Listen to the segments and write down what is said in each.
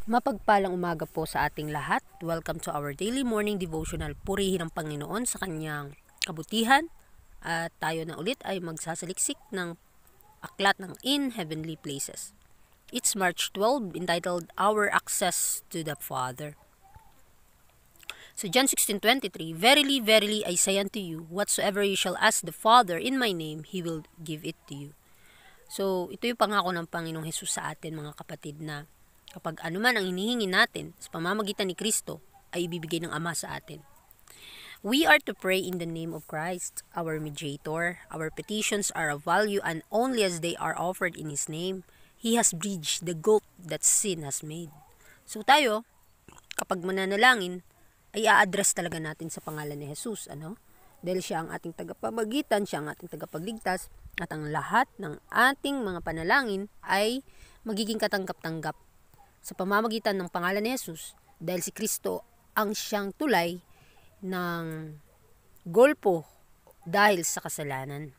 Mapagpalang umaga po sa ating lahat. Welcome to our daily morning devotional. Purihin ang Panginoon sa kanyang kabutihan. At tayo na ulit ay magsasaliksik ng aklat ng In Heavenly Places. It's March 12, entitled Our Access to the Father. So John 16:23, Verily, verily, I say unto you, whatsoever you shall ask the Father in my name, He will give it to you. So ito yung pangako ng Panginoong Hesus sa atin, mga kapatid, na kapag anuman ang hinihingi natin sa pamamagitan ni Kristo, ay ibibigay ng Ama sa atin. We are to pray in the name of Christ, our mediator. Our petitions are of value and only as they are offered in His name. He has bridged the gulf that sin has made. So tayo, kapag mananalangin, ay a-address talaga natin sa pangalan ni Jesus, Dahil siya ang ating tagapamagitan, siya ang ating tagapagligtas, at ang lahat ng ating mga panalangin ay magiging katanggap-tanggap sa pamamagitan ng pangalan ni Jesus, dahil si Kristo ang siyang tulay ng golpo dahil sa kasalanan.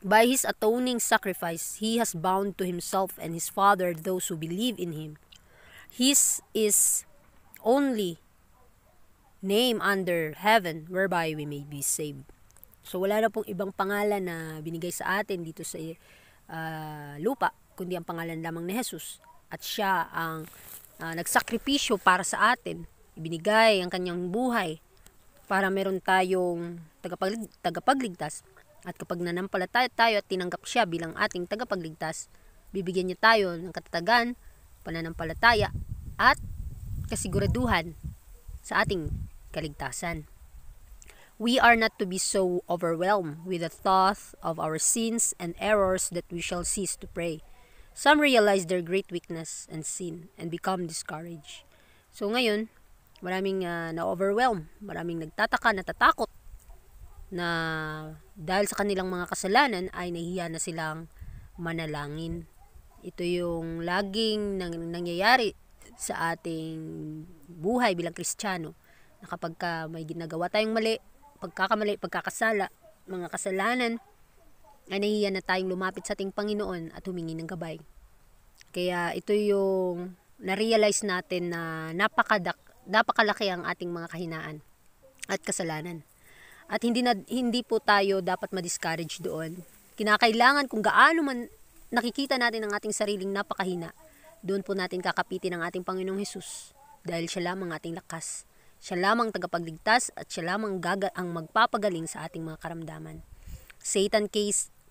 By His atoning sacrifice, He has bound to Himself and His Father those who believe in Him. His is only name under heaven whereby we may be saved. So wala na pong ibang pangalan na binigay sa atin dito sa lupa, kundi ang pangalan lamang ni Jesus. At siya ang nagsakripisyo para sa atin. Ibinigay ang kanyang buhay para meron tayong tagapagligtas. At kapag nanampalataya tayo at tinanggap siya bilang ating tagapagligtas, bibigyan niya tayo ng katatagan, pananampalataya, at kasiguraduhan sa ating kaligtasan. We are not to be so overwhelmed with the thought of our sins and errors that we shall cease to pray. Some realize their great weakness and sin and become discouraged. So ngayon, maraming na-overwhelm, maraming nagtataka, natatakot na dahil sa kanilang mga kasalanan ay nahihiya na silang manalangin. Ito yung laging nangyayari sa ating buhay bilang Kristiyano, na kapag may ginagawa tayong mali, pagkakasala, mga kasalanan, ay nahihiya na tayong lumapit sa ating Panginoon at humingi ng gabay. Kaya ito yung na-realize natin na napakalaki ang ating mga kahinaan at kasalanan. At hindi po tayo dapat ma-discourage doon. Kinakailangan kung gaano man nakikita natin ang ating sariling napakahina, doon po natin kakapitin ang ating Panginoong Hesus, dahil siya lamang ating lakas. Siya lamang tagapagligtas at siya lamang ang magpapagaling sa ating mga karamdaman. Satan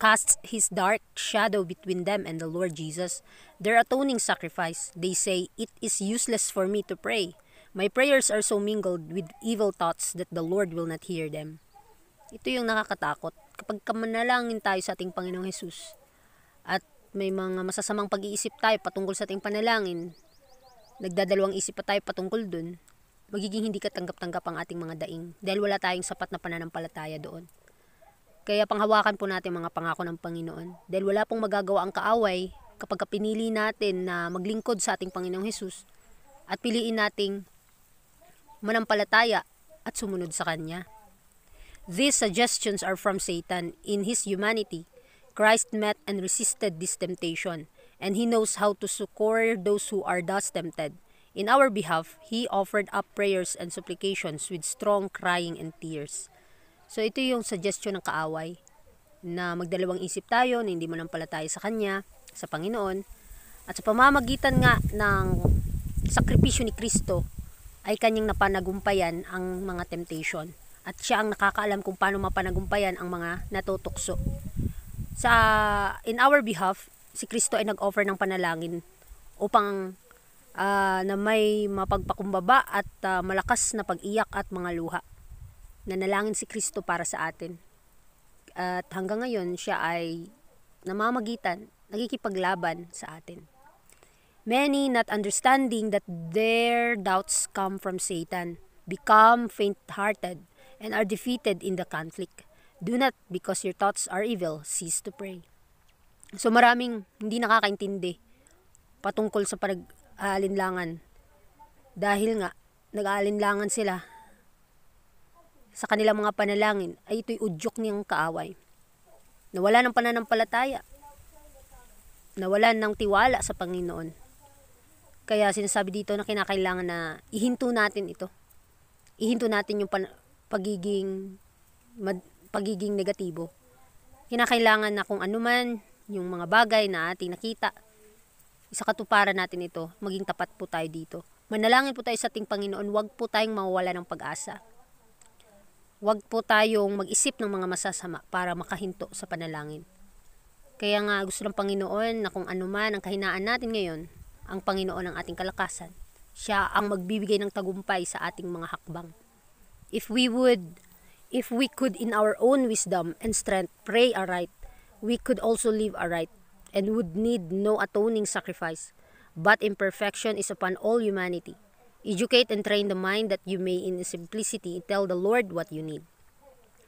casts his dark shadow between them and the Lord Jesus, their atoning sacrifice. They say, it is useless for me to pray. My prayers are so mingled with evil thoughts that the Lord will not hear them. Ito yung nakakatakot. Kapag manalangin tayo sa ating Panginoong Hesus at may mga masasamang pag-iisip tayo patungkol sa ating panalangin, nagdadalawang isip pa tayo patungkol dun, magiging hindi katanggap-tanggap ang ating mga daing dahil wala tayong sapat na pananampalataya doon. Kaya panghawakan po natin mga pangako ng Panginoon, dahil wala pong magagawa ang kaaway kapag pinili natin na maglingkod sa ating Panginoong Hesus at piliin nating manampalataya at sumunod sa Kanya. These suggestions are from Satan. In His humanity, Christ met and resisted this temptation, and He knows how to succor those who are thus tempted. In our behalf, He offered up prayers and supplications with strong crying and tears. So ito yung suggestion ng kaaway, na magdalawang isip tayo, na hindi manampalataya sa Kanya, sa Panginoon, at sa pamamagitan nga ng sakripisyo ni Kristo ay Kanyang napanagumpayan ang mga temptation. At siya ang nakakaalam kung paano mapanagumpayan ang mga natutukso. In our behalf, si Kristo ay nag-offer ng panalangin upang na may mapagpakumbaba at malakas na pag-iyak at mga luha. Nanalangin si Kristo para sa atin. At hanggang ngayon, siya ay namamagitan, nagkikipaglaban sa atin. Many, not understanding that their doubts come from Satan, become faint-hearted and are defeated in the conflict. Do not, because your thoughts are evil, cease to pray. So maraming hindi nakakaintindi patungkol sa pag-aalinlangan, dahil nga nag-aalinlangan sila sa kanilang mga panalangin, ay ito'y udyok niyang kaaway. Nawala ng pananampalataya, nawalan ng tiwala sa Panginoon. Kaya sinasabi dito na kinakailangan na ihinto natin ito. Ihinto natin yung pagiging negatibo. Kinakailangan na kung ano man yung mga bagay na ating nakita, sa katuparan natin ito, maging tapat po tayo dito. Manalangin po tayo sa ating Panginoon, huwag po tayong mawawala ng pag-asa. Huwag po tayong mag-isip ng mga masasama para makahinto sa panalangin. Kaya nga gusto ng Panginoon na kung ano man ang kahinaan natin ngayon, ang Panginoon ang ating kalakasan. Siya ang magbibigay ng tagumpay sa ating mga hakbang. If we could in our own wisdom and strength pray aright, we could also live aright and would need no atoning sacrifice. But imperfection is upon all humanity. Educate and train the mind that you may in simplicity tell the Lord what you need.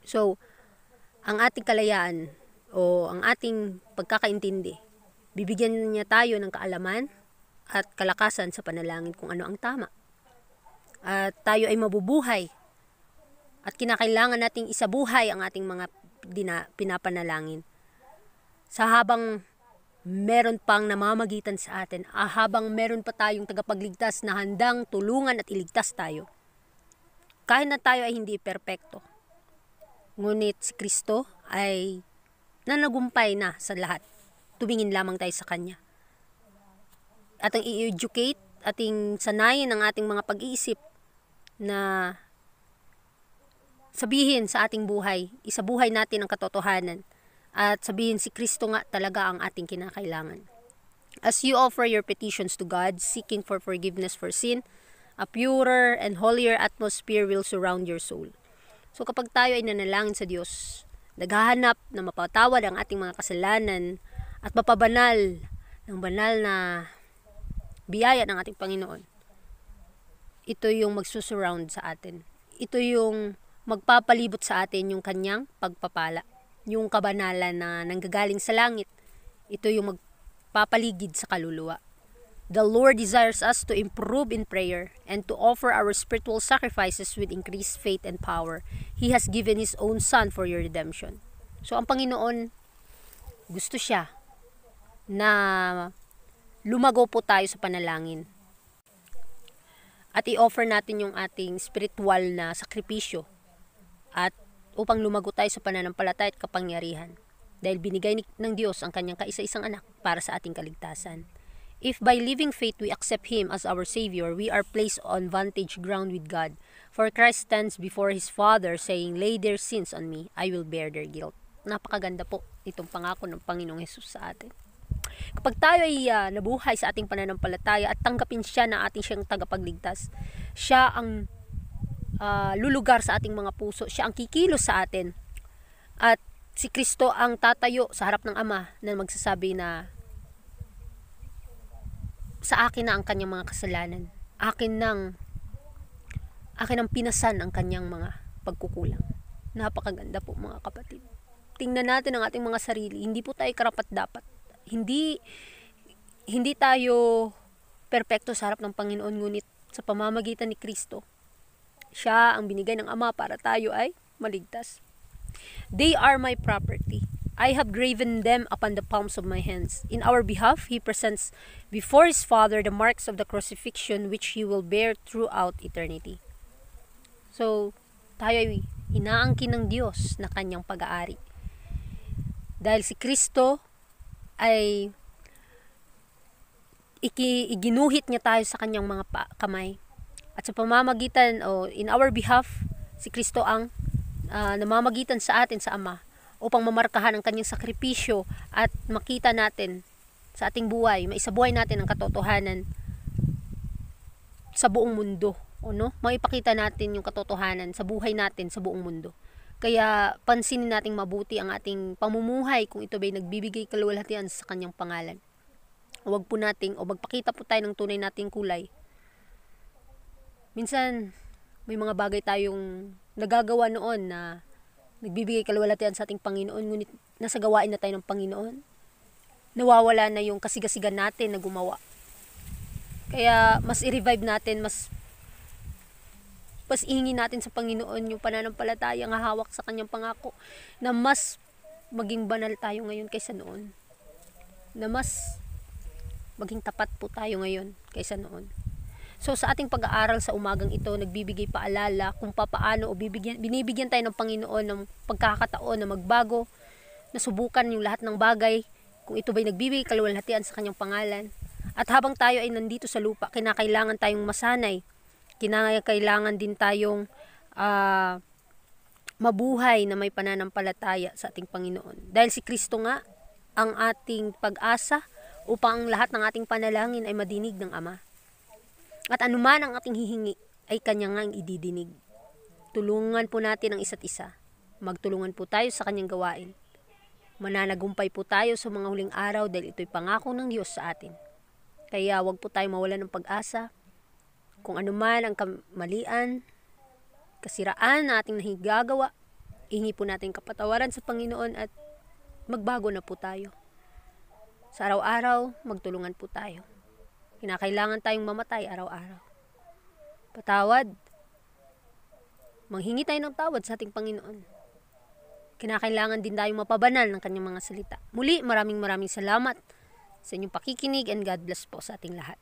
So, ang ating kalayaan o ang ating pagkakaintindi, bibigyan niya tayo ng kaalaman at kalakasan sa panalangin kung ano ang tama. At tayo ay mabubuhay at kinakailangan nating isabuhay ang ating mga pinapanalangin. Sa habang meron pang namamagitan sa atin, habang meron pa tayong tagapagligtas na handang tulungan at iligtas tayo. Kahit na tayo ay hindi perpekto, ngunit si Kristo ay nanagumpay na sa lahat. Tumingin lamang tayo sa Kanya. Ating i-educate, ating sanayin ang ating mga pag-iisip na sabihin sa ating buhay, isabuhay natin ang katotohanan at sabihin si Kristo nga talaga ang ating kinakailangan. As you offer your petitions to God, seeking for forgiveness for sin, a purer and holier atmosphere will surround your soul. So kapag tayo ay nanalangin sa Diyos, naghahanap na mapatawad ang ating mga kasalanan at mapabanal ng banal na biyaya ng ating Panginoon, ito yung magsusurround sa atin. Ito yung magpapalibot sa atin yung Kanyang pagpapala. Yung kabanalan na nanggagaling sa langit, ito yung magpapaligid sa kaluluwa. The Lord desires us to improve in prayer and to offer our spiritual sacrifices with increased faith and power. He has given His own Son for your redemption. So ang Panginoon, gusto siya na lumago po tayo sa panalangin. At i-offer natin yung ating spiritual na sakripisyo at upang lumago tayo sa pananampalataya at kapangyarihan. Dahil binigay ng Diyos ang Kanyang kaisa-isang anak para sa ating kaligtasan. If by living faith we accept Him as our Savior, we are placed on vantage ground with God. For Christ stands before His Father saying, "Lay their sins on me, I will bear their guilt." Napakaganda po itong pangako ng Panginoong Hesus sa atin. Kapag tayo ay nabuhay sa ating pananampalataya at tanggapin siya na ating siyang tagapagligtas, siya ang lulugar sa ating mga puso, siya ang kikilos sa atin. At si Kristo ang tatayo sa harap ng Ama na magsasabi na sa akin na ang kanyang mga kasalanan. Akin ang pinasan ang kanyang mga pagkukulang. Napakaganda po mga kapatid. Tingnan natin ang ating mga sarili. Hindi po tayo karapat-dapat. Hindi tayo perpekto sa harap ng Panginoon, ngunit sa pamamagitan ni Kristo, siya ang binigay ng Ama para tayo ay maligtas. They are my property. I have graven them upon the palms of my hands. In our behalf, He presents before His Father the marks of the crucifixion which He will bear throughout eternity. So, tayo ay inaangkin ng Diyos na Kanyang pag-aari. Dahil si Kristo ay iginuhit niya tayo sa Kanyang mga kamay. At sa pamamagitan in our behalf, si Kristo ang namamagitan sa atin sa Ama upang mamarkahan ang Kanyang sakripisyo at makita natin sa ating buhay, maisabuhay natin ang katotohanan sa buong mundo. Maipakita natin yung katotohanan sa buhay natin sa buong mundo. Kaya pansinin nating mabuti ang ating pamumuhay kung ito ba'y nagbibigay kaluwalhatian sa Kanyang pangalan. Huwag po nating magpakita po tayo ng tunay nating kulay. Minsan, may mga bagay tayong nagagawa noon na nagbibigay kaluwalhatian sa ating Panginoon, ngunit nasa gawain na tayo ng Panginoon. Nawawala na yung kasigasigan natin na gumawa. Kaya mas i-revive natin, mas ihingi natin sa Panginoon yung pananampalataya nga hawak sa Kanyang pangako, na mas maging banal tayo ngayon kaysa noon. Na mas maging tapat po tayo ngayon kaysa noon. So sa ating pag-aaral sa umagang ito, nagbibigay paalala kung papaano o binibigyan tayo ng Panginoon ng pagkakataon na magbago, na subukan yung lahat ng bagay, kung ito ba'y nagbibigay kaluwalhatian sa kanyang pangalan. At habang tayo ay nandito sa lupa, kinakailangan tayong masanay, kinakailangan din tayong mabuhay na may pananampalataya sa ating Panginoon. Dahil si Kristo nga ang ating pag-asa upang lahat ng ating panalangin ay madinig ng Ama. At anuman ang ating hihingi ay Kanya nga ang ididinig. Tulungan po natin ang isa't isa. Magtulungan po tayo sa Kanyang gawain. Mananagumpay po tayo sa mga huling araw dahil ito'y pangako ng Diyos sa atin. Kaya huwag po tayo mawalan ng pag-asa. Kung anuman ang kamalian, kasiraan na ating nahigagawa, ihingi po natin kapatawaran sa Panginoon at magbago na po tayo. Sa araw-araw, magtulungan po tayo. Kinakailangan tayong mamatay araw-araw. Patawad. Manghingi tayo ng tawad sa ating Panginoon. Kinakailangan din tayong mapabanal ng kanyang mga salita. Muli, maraming salamat sa inyong pakikinig and God bless po sa ating lahat.